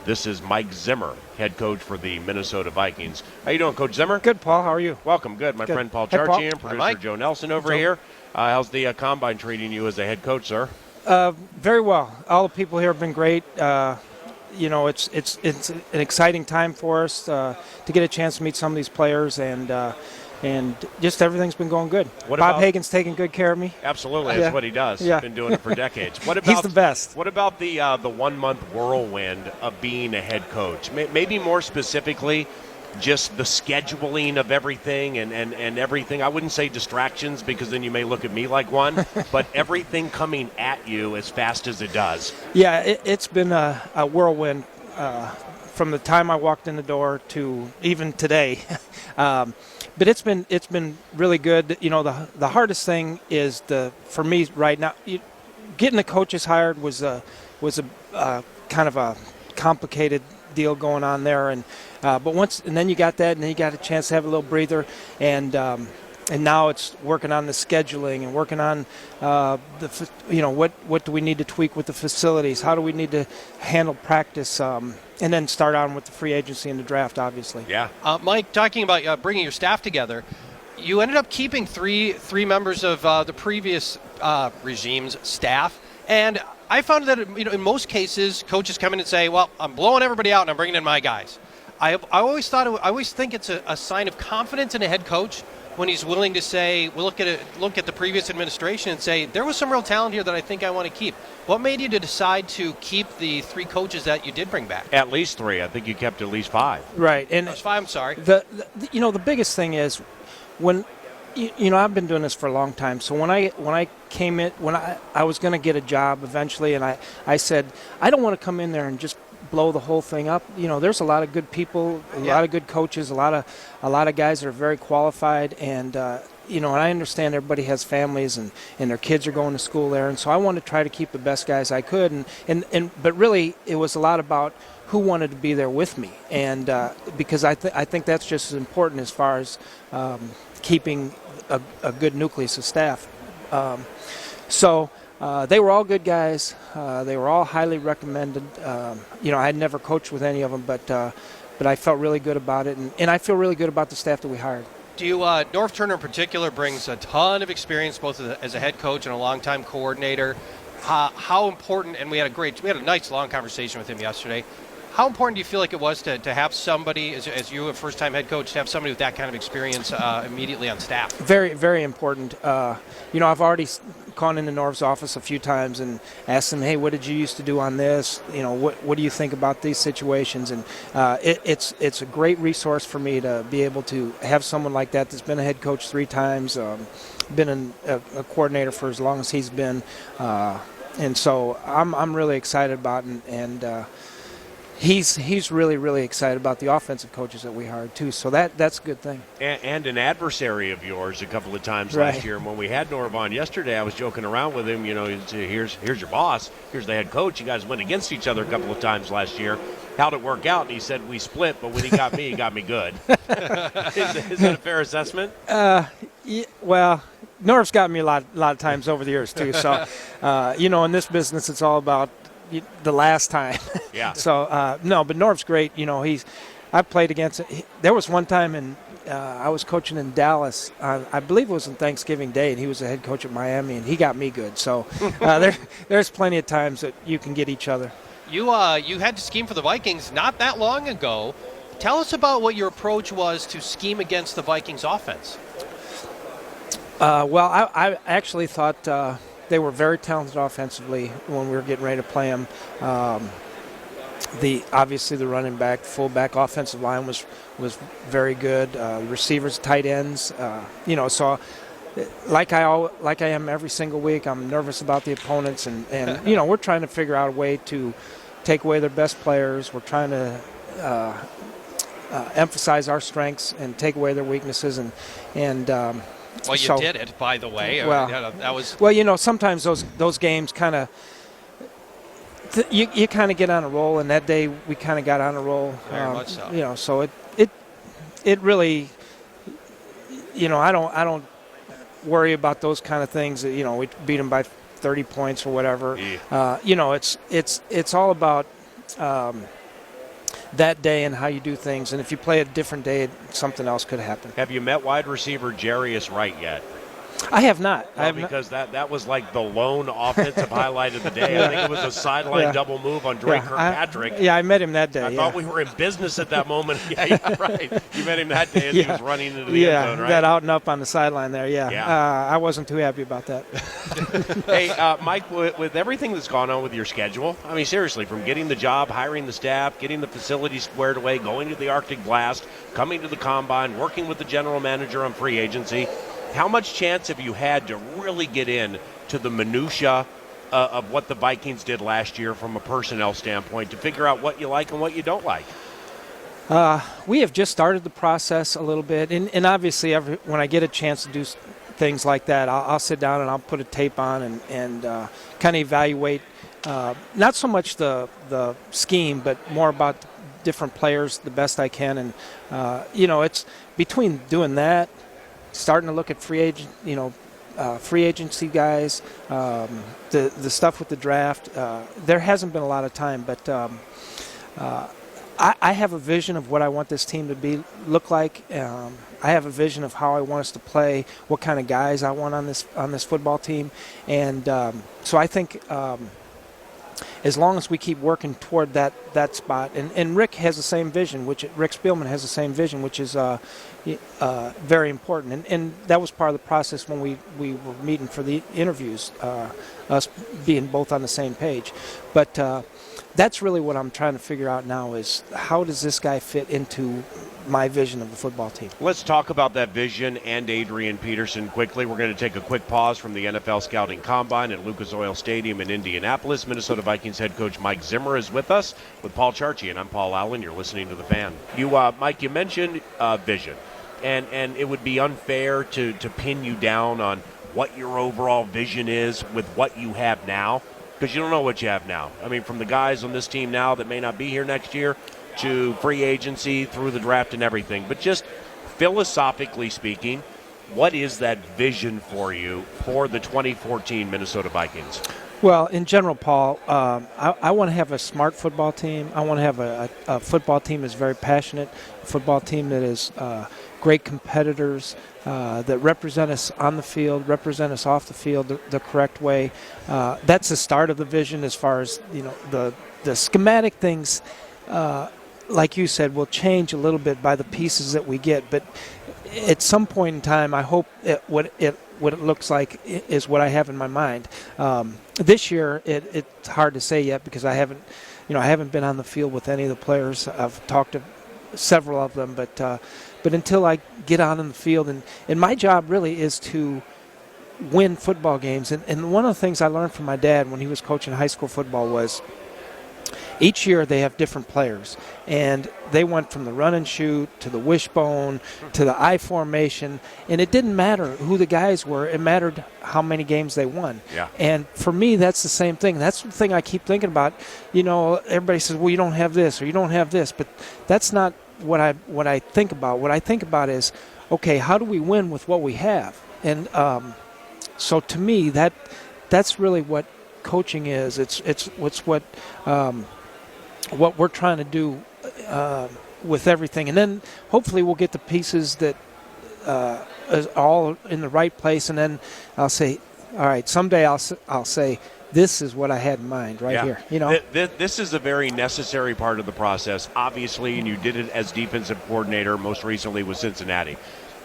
This is Mike Zimmer, head coach for the Minnesota Vikings. How you doing, Coach Zimmer? Good, Paul. How are you? Welcome. Good. My friend Paul Hey, Paul. Charchian, producer Joe Nelson over here. How's the combine treating you as a head coach, sir? Very well. All the people here have been great. It's an exciting time for us to get a chance to meet some of these players, and just everything's been going good. Bob Hagan's taking good care of me. Absolutely, that's what he does. Yeah. He's been doing it for decades. What about, He's the best. What about the 1 month whirlwind of being a head coach? Maybe more specifically, just the scheduling of everything and everything. I wouldn't say distractions because then you may look at me like one, but everything coming at you as fast as it does. Yeah, it's been a whirlwind from the time I walked in the door to even today. But it's been really good. You know, the hardest thing is for me right now, getting the coaches hired was a kind of a complicated deal going on there, and then you got that, and then you got a chance to have a little breather, and now it's working on the scheduling and working on what do we need to tweak with the facilities, how do we need to handle practice, and then start on with the free agency and the draft, obviously. Yeah. Mike, talking about bringing your staff together, you ended up keeping three members of the previous regime's staff, and I found that in most cases, coaches come in and say, "Well, I'm blowing everybody out and I'm bringing in my guys." I always think it's a sign of confidence in a head coach when he's willing to say, "We'll look at the previous administration and say there was some real talent here that I think I want to keep." What made you to decide to keep the three coaches that you did bring back? At least three. I think you kept at least five. Right, and it was five. I'm sorry. The biggest thing is when. I've been doing this for a long time. So when I came in, when I was going to get a job eventually, and I said, I don't want to come in there and just blow the whole thing up. There's a lot of good people, a lot of good coaches, a lot of guys that are very qualified, and and I understand everybody has families and their kids are going to school there, and so I wanted to try to keep the best guys I could, but really it was a lot about who wanted to be there with me, and because I think that's just as important as far as keeping a good nucleus of staff. So they were all good guys. They were all highly recommended. I had never coached with any of them, but I felt really good about it, and I feel really good about the staff that we hired. Do you, Norv Turner in particular brings a ton of experience both as a head coach and a longtime coordinator. How important, and we had a nice long conversation with him yesterday. How important do you feel like it was to have somebody, as you a first-time head coach, to have somebody with that kind of experience immediately on staff? Very, very important. I've already gone into Norv's office a few times and asked him, hey, what did you used to do on this? What do you think about these situations? And it's a great resource for me to be able to have someone like that that's been a head coach 3 times, been a coordinator for as long as he's been. And so I'm really excited about it, and He's really, really excited about the offensive coaches that we hired, too. So that's a good thing. And an adversary of yours a couple of times last year. And when we had Norv on yesterday, I was joking around with him. Here's your boss. Here's the head coach. You guys went against each other a couple of times last year. How'd it work out? And he said, we split, but when he got me, he got me good. Is that a fair assessment? Well, Norv's got me a lot of times over the years, too. So, in this business, it's all about the last time. Yeah. So no, but Norv's great. I played against. There was one time I was coaching in Dallas. I believe it was on Thanksgiving Day, and he was the head coach at Miami, and he got me good. So there's plenty of times that you can get each other. You had to scheme for the Vikings not that long ago. Tell us about what your approach was to scheme against the Vikings offense. Well, I actually thought. They were very talented offensively when we were getting ready to play them. Obviously the running back, fullback, offensive line was very good. Receivers, tight ends, So, like I am every single week, I'm nervous about the opponents, and we're trying to figure out a way to take away their best players. We're trying to emphasize our strengths and take away their weaknesses, and. Well, you did it, by the way. Well, that was. Well, sometimes those games kind of you kind of get on a roll, and that day we kind of got on a roll. Very much so. So it really, I don't worry about those kind of things. We beat them by 30 points or whatever. Yeah. It's all about that day and how you do things. And if you play a different day, something else could happen. Have you met wide receiver Jarius Wright yet? I have not. Well, because that was like the lone offensive highlight of the day. I think it was a sideline double move on Drake Kirkpatrick. I met him that day. I thought we were in business at that moment. Yeah, right. You met him that day as he was running into the end zone, right? That out and up on the sideline there, I wasn't too happy about that. Hey, Mike, with everything that's gone on with your schedule, I mean, seriously, from getting the job, hiring the staff, getting the facility squared away, going to the Arctic Blast, coming to the Combine, working with the general manager on free agency, how much chance have you had to really get in to the minutia of what the Vikings did last year from a personnel standpoint to figure out what you like and what you don't like? We have just started the process a little bit, and obviously when I get a chance to do things like that, I'll sit down and I'll put a tape on and kind of evaluate not so much the scheme, but more about different players the best I can. And it's between doing that, starting to look at free agency guys, the stuff with the draft. There hasn't been a lot of time, but I have a vision of what I want this team to look like. I have a vision of how I want us to play, what kind of guys I want on this football team, and so I think as long as we keep working toward that spot, and Rick has the same vision, Rick Spielman has the same vision, which is very important, and that was part of the process when we were meeting for the interviews, us being both on the same page. But that's really what I'm trying to figure out now is how does this guy fit into my vision of the football team. Let's talk about that vision and Adrian Peterson quickly. We're going to take a quick pause from the NFL Scouting Combine at Lucas Oil Stadium in Indianapolis. Minnesota Vikings head coach Mike Zimmer is with us with Paul Charchi, and I'm Paul Allen. You're listening to The Fan. Mike, you mentioned vision, and it would be unfair to pin you down on what your overall vision is with what you have now, because you don't know what you have now. I mean, from the guys on this team now that may not be here next year to free agency through the draft and everything. But just philosophically speaking, what is that vision for you for the 2014 Minnesota Vikings? Well, in general, Paul, I want to have a smart football team. I want to have a football team that's very passionate, a football team that is great competitors, that represent us on the field, represent us off the field the correct way. That's the start of the vision as far as, the schematic things, like you said, will change a little bit by the pieces that we get. But at some point in time, I hope what it looks like is what I have in my mind. This year, it's hard to say yet because I haven't been on the field with any of the players. I've talked to several of them, but until I get out in the field, and my job really is to win football games. And one of the things I learned from my dad when he was coaching high school football was each year they have different players, and they went from the run and shoot to the wishbone to the I formation, and it didn't matter who the guys were. It mattered how many games they won. Yeah. And for me, that's the same thing. That's the thing I keep thinking about. Everybody says, well, you don't have this or you don't have this, but that's not what I think about. What I think about is, okay, how do we win with what we have? And so to me, that's really what coaching is. It's what we're trying to do with everything, and then hopefully we'll get the pieces that is all in the right place, and then I'll say, all right, someday I'll say, this is what I had in mind here. This is a very necessary part of the process, obviously, and you did it as defensive coordinator most recently with Cincinnati.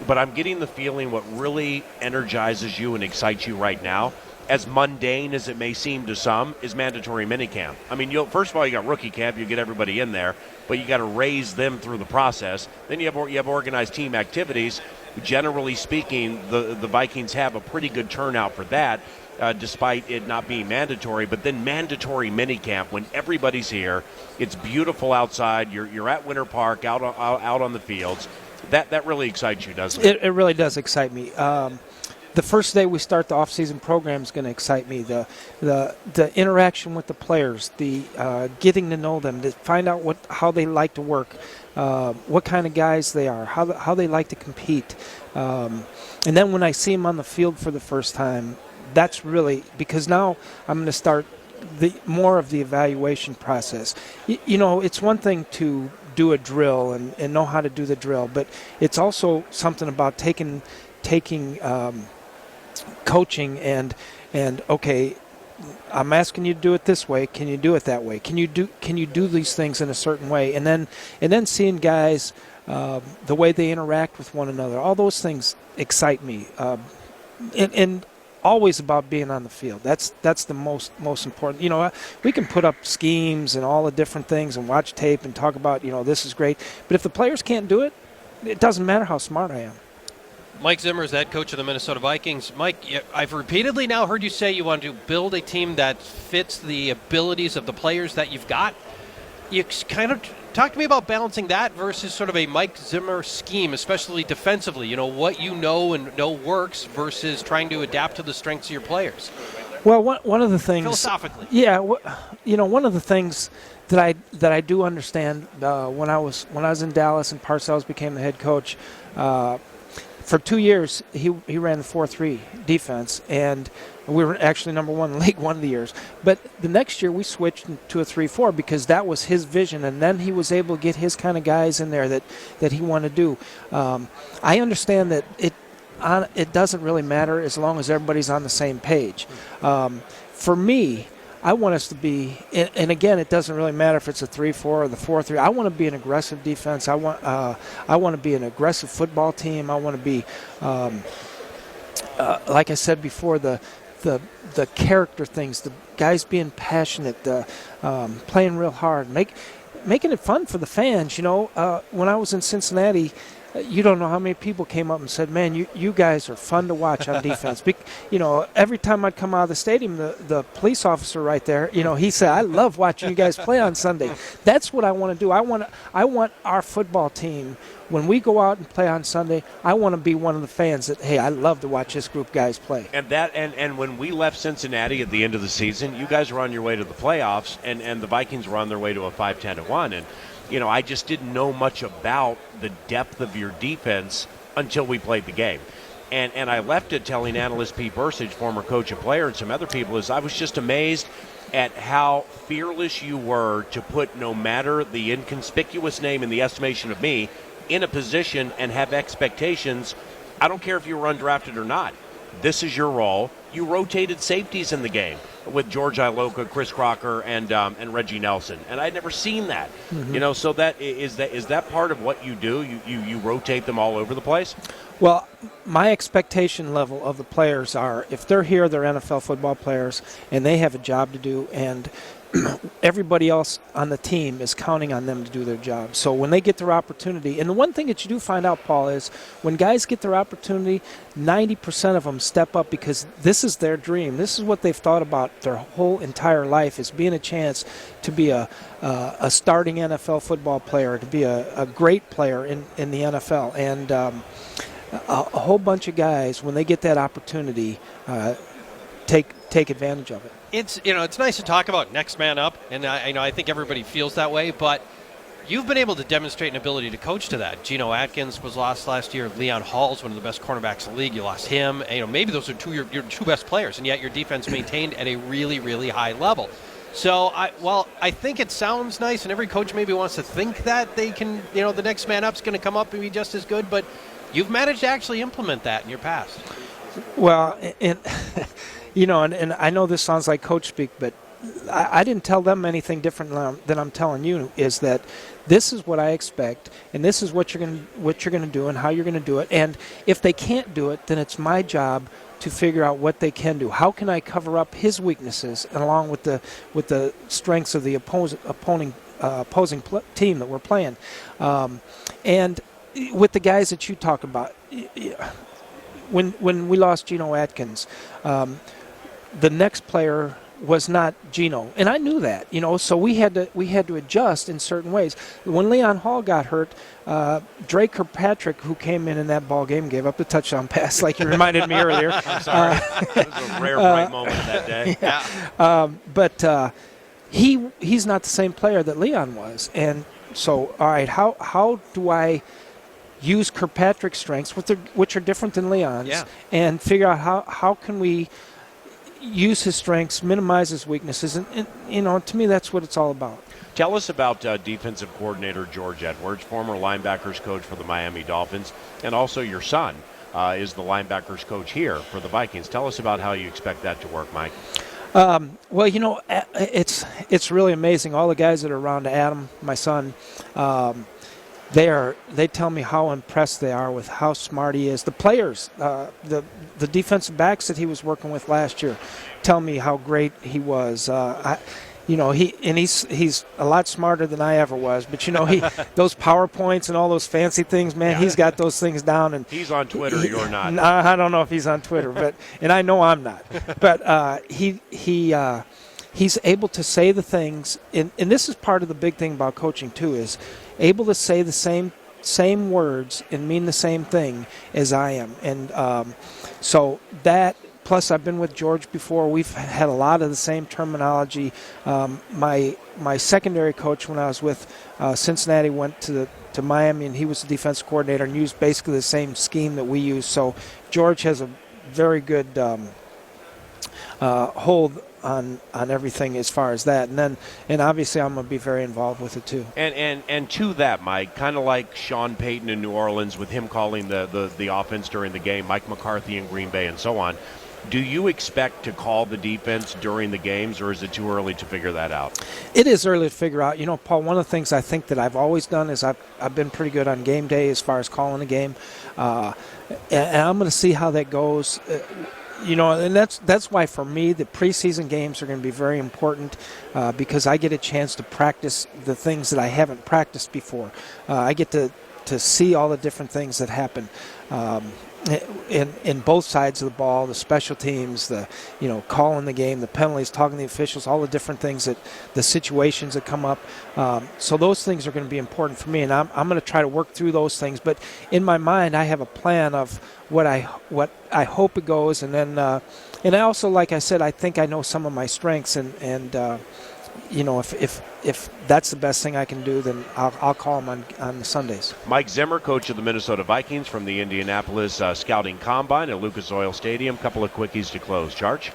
But I'm getting the feeling what really energizes you and excites you right now, as mundane as it may seem to some, is mandatory minicamp. I mean, first of all, you got rookie camp, you get everybody in there, but you got to raise them through the process. Then you have organized team activities. Generally speaking, the Vikings have a pretty good turnout for that, despite it not being mandatory. But then mandatory minicamp, when everybody's here, it's beautiful outside. You're at Winter Park, out on the fields. That really excites you, doesn't it? It really does excite me. The first day we start the off-season program is going to excite me. The interaction with the players, the getting to know them, to find out how they like to work, what kind of guys they are, how they like to compete. And then when I see them on the field for the first time, that's really, because now I'm going to start more of the evaluation process. It's one thing to do a drill and know how to do the drill, but it's also something about taking coaching and okay, I'm asking you to do it this way. Can you do it that way? Can you do these things in a certain way? And then seeing guys, the way they interact with one another. All those things excite me. And always about being on the field. That's the most important. We can put up schemes and all the different things and watch tape and talk about, this is great. But if the players can't do it, it doesn't matter how smart I am. Mike Zimmer is the head coach of the Minnesota Vikings. Mike, I've repeatedly now heard you say you want to build a team that fits the abilities of the players that you've got. You kind of talk to me about balancing that versus sort of a Mike Zimmer scheme, especially defensively. What you know works versus trying to adapt to the strengths of your players. Well, one of the things philosophically, one of the things that I do understand when I was in Dallas and Parcells became the head coach. For 2 years, he ran the 4-3 defense, and we were actually number one in the league one of the years. But the next year, we switched to a 3-4 because that was his vision, and then he was able to get his kind of guys in there that he wanted to do. I understand that it doesn't really matter as long as everybody's on the same page. For me, I want us to be, and again, it doesn't really matter if it's a 3-4 or the 4-3. I want to be an aggressive defense. I want to be an aggressive football team. I want to be, like I said before, the character things, the guys being passionate, playing real hard, making it fun for the fans. When I was in Cincinnati, you don't know how many people came up and said, man, you guys are fun to watch on defense. Every time I'd come out of the stadium, the police officer right there, he said, I love watching you guys play on Sunday. That's what I want to do. I want our football team, when we go out and play on Sunday, I want to be one of the fans that, hey, I love to watch this group of guys play. And when we left Cincinnati at the end of the season, you guys were on your way to the playoffs, and the Vikings were on their way to a 5-10-1. And I just didn't know much about the depth of your defense until we played the game. And I left it telling analyst Pete Bursage, former coach and player, and some other people, I was just amazed at how fearless you were to put no matter the inconspicuous name in the estimation of me in a position and have expectations. I don't care if you were undrafted or not. This is your role. You rotated safeties in the game with George Iloka, Chris Crocker, and Reggie Nelson, and I'd never seen that. Mm-hmm. So that is that part of what you do? You rotate them all over the place? Well, my expectation level of the players are, if they're here, they're NFL football players, and they have a job to do, and everybody else on the team is counting on them to do their job. So when they get their opportunity, and the one thing that you do find out, Paul, is when guys get their opportunity, 90% of them step up because this is their dream. This is what they've thought about their whole entire life, is being a chance to be a starting NFL football player, to be a great player in the NFL. And a whole bunch of guys, when they get that opportunity, take advantage of it. It's nice to talk about next man up, and I think everybody feels that way, but you've been able to demonstrate an ability to coach to that. Geno Atkins was lost last year. Leon Hall's one of the best cornerbacks in the league. You lost him. And, maybe those are your two best players, and yet your defense maintained at a really, really high level. So, I think it sounds nice, and every coach maybe wants to think that they can, the next man up's going to come up and be just as good, but you've managed to actually implement that in your past. Well, and I know this sounds like coach speak, but I didn't tell them anything different than I'm telling you, is that this is what I expect, and this is what you're going to do and how you're going to do it. And if they can't do it, then it's my job to figure out what they can do. How can I cover up his weaknesses along with the strengths of the opposing team that we're playing? And with the guys that you talk about, when we lost Geno Atkins, the next player was not Geno, and I knew that, so we had to adjust in certain ways. When Leon Hall got hurt, Drake Kirkpatrick, who came in that ball game, gave up the touchdown pass, like you reminded me earlier. I'm sorry, it was a rare bright moment that day. Yeah. But he's not the same player that Leon was, and so all right, how do I use Kirkpatrick's strengths, which are different than Leon's, and figure out how can we use his strengths, minimize his weaknesses, and to me that's what it's all about. Tell us about defensive coordinator George Edwards, former linebackers coach for the Miami Dolphins, and also your son is the linebackers coach here for the Vikings. Tell us about how you expect that to work, Mike. Well, it's really amazing. All the guys that are around Adam, my son, they tell me how impressed they are with how smart he is. The players, the defensive backs that he was working with last year, tell me how great he was. He's a lot smarter than I ever was. But those PowerPoints and all those fancy things, man, he's got those things down. And he's on Twitter. You're not. I don't know if he's on Twitter, and I know I'm not. But he's able to say the things, and this is part of the big thing about coaching too, is able to say the same words and mean the same thing as I am, and so that. Plus, I've been with George before. We've had a lot of the same terminology. My secondary coach when I was with Cincinnati went to Miami, and he was the defensive coordinator and used basically the same scheme that we use. So George has a very good hold on everything as far as that. And obviously I'm going to be very involved with it too. And to that, Mike, kind of like Sean Payton in New Orleans with him calling the offense during the game, Mike McCarthy in Green Bay, and so on. Do you expect to call the defense during the games, or is it too early to figure that out? It is early to figure out. Paul, one of the things I think that I've always done is I've been pretty good on game day as far as calling a game. And I'm going to see how that goes. And that's why for me the preseason games are going to be very important because I get a chance to practice the things that I haven't practiced before. I get to see all the different things that happen. In both sides of the ball, the special teams, calling the game, the penalties, talking to the officials, all the different things the situations that come up. So those things are going to be important for me, and I'm going to try to work through those things. But in my mind, I have a plan of what I hope it goes, and then and I also, like I said, I think I know some of my strengths, and if that's the best thing I can do, then I'll call him on Sundays. Mike Zimmer, coach of the Minnesota Vikings from the Indianapolis Scouting Combine at Lucas Oil Stadium. Couple of quickies to close. Charge?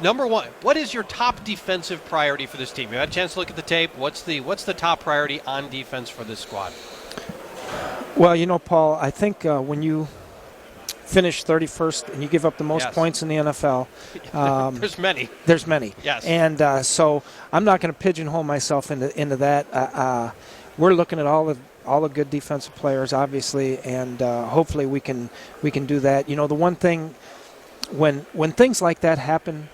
Number one, what is your top defensive priority for this team? You had a chance to look at the tape. What's the top priority on defense for this squad? Well, Paul, I think when you finish 31st and you give up the most points in the NFL. There's many. Yes. And so I'm not going to pigeonhole myself into that. We're looking at all the good defensive players, obviously, and hopefully we can do that. The one thing when things like that happen,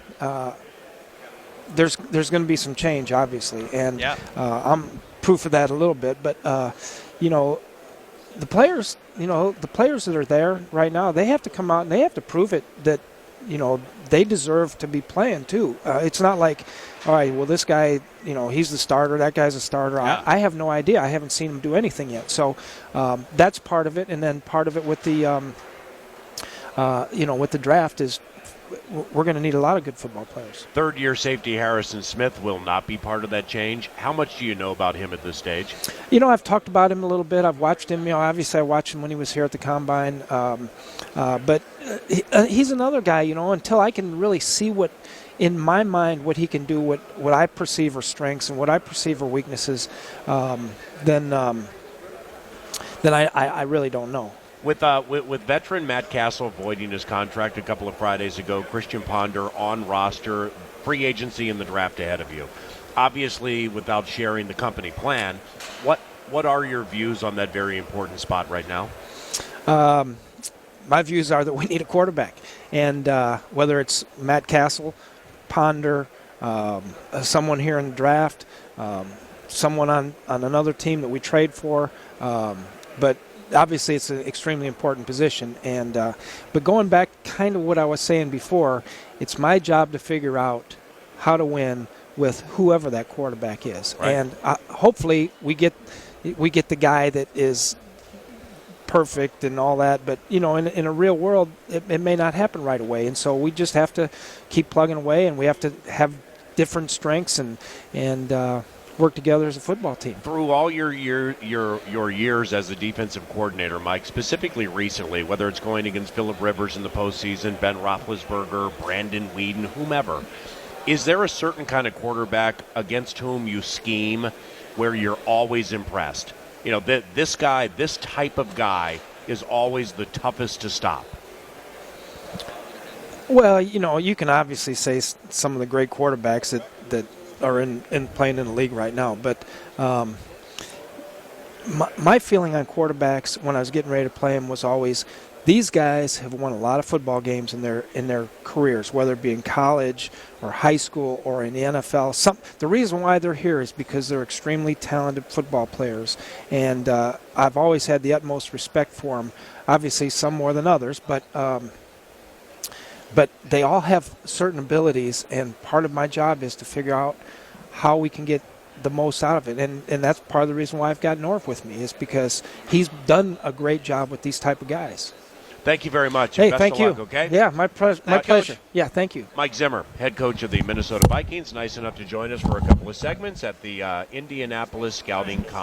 there's going to be some change, obviously, and I'm proof of that a little bit. But the players that are there right now, they have to come out and they have to prove it that, they deserve to be playing too. It's not like, all right, well, this guy, he's the starter, that guy's a starter. Yeah. I have no idea. I haven't seen him do anything yet. So that's part of it. And then part of it with the, with the draft is we're going to need a lot of good football players. Third-year safety Harrison Smith will not be part of that change. How much do you know about him at this stage? I've talked about him a little bit. I've watched him. Obviously I watched him when he was here at the Combine. But he's another guy, until I can really see what, in my mind, what he can do, what I perceive are strengths and what I perceive are weaknesses, then I really don't know. With veteran Matt Castle voiding his contract a couple of Fridays ago, Christian Ponder on roster, free agency and the draft ahead of you. Obviously, without sharing the company plan, what are your views on that very important spot right now? My views are that we need a quarterback. And whether it's Matt Castle, Ponder, someone here in the draft, someone on another team that we trade for, but obviously it's an extremely important position. And but going back kind of what I was saying before, it's my job to figure out how to win with whoever that quarterback is. Right. And hopefully we get the guy that is perfect and all that, but in a real world it may not happen right away, and so we just have to keep plugging away, and we have to have different strengths and work together as a football team. Through all your years as a defensive coordinator, Mike, specifically recently, whether it's going against Phillip Rivers in the postseason, Ben Roethlisberger, Brandon Weeden, whomever, is there a certain kind of quarterback against whom you scheme where you're always impressed? You know, this guy, this type of guy, is always the toughest to stop. Well, you know, you can obviously say some of the great quarterbacks that are in playing in the league right now, but my feeling on quarterbacks when I was getting ready to play them was always, these guys have won a lot of football games in their careers, whether it be in college or high school or in the NFL. The reason why they're here is because they're extremely talented football players, and I've always had the utmost respect for them. Obviously, some more than others, but they all have certain abilities, and part of my job is to figure out how we can get the most out of it. And that's part of the reason why I've got Norv with me, is because he's done a great job with these type of guys. Thank you very much. Hey, Best thank of you. luck, okay? Yeah, my pleasure. Coach. Yeah, thank you. Mike Zimmer, head coach of the Minnesota Vikings, nice enough to join us for a couple of segments at the Indianapolis Scouting Conference.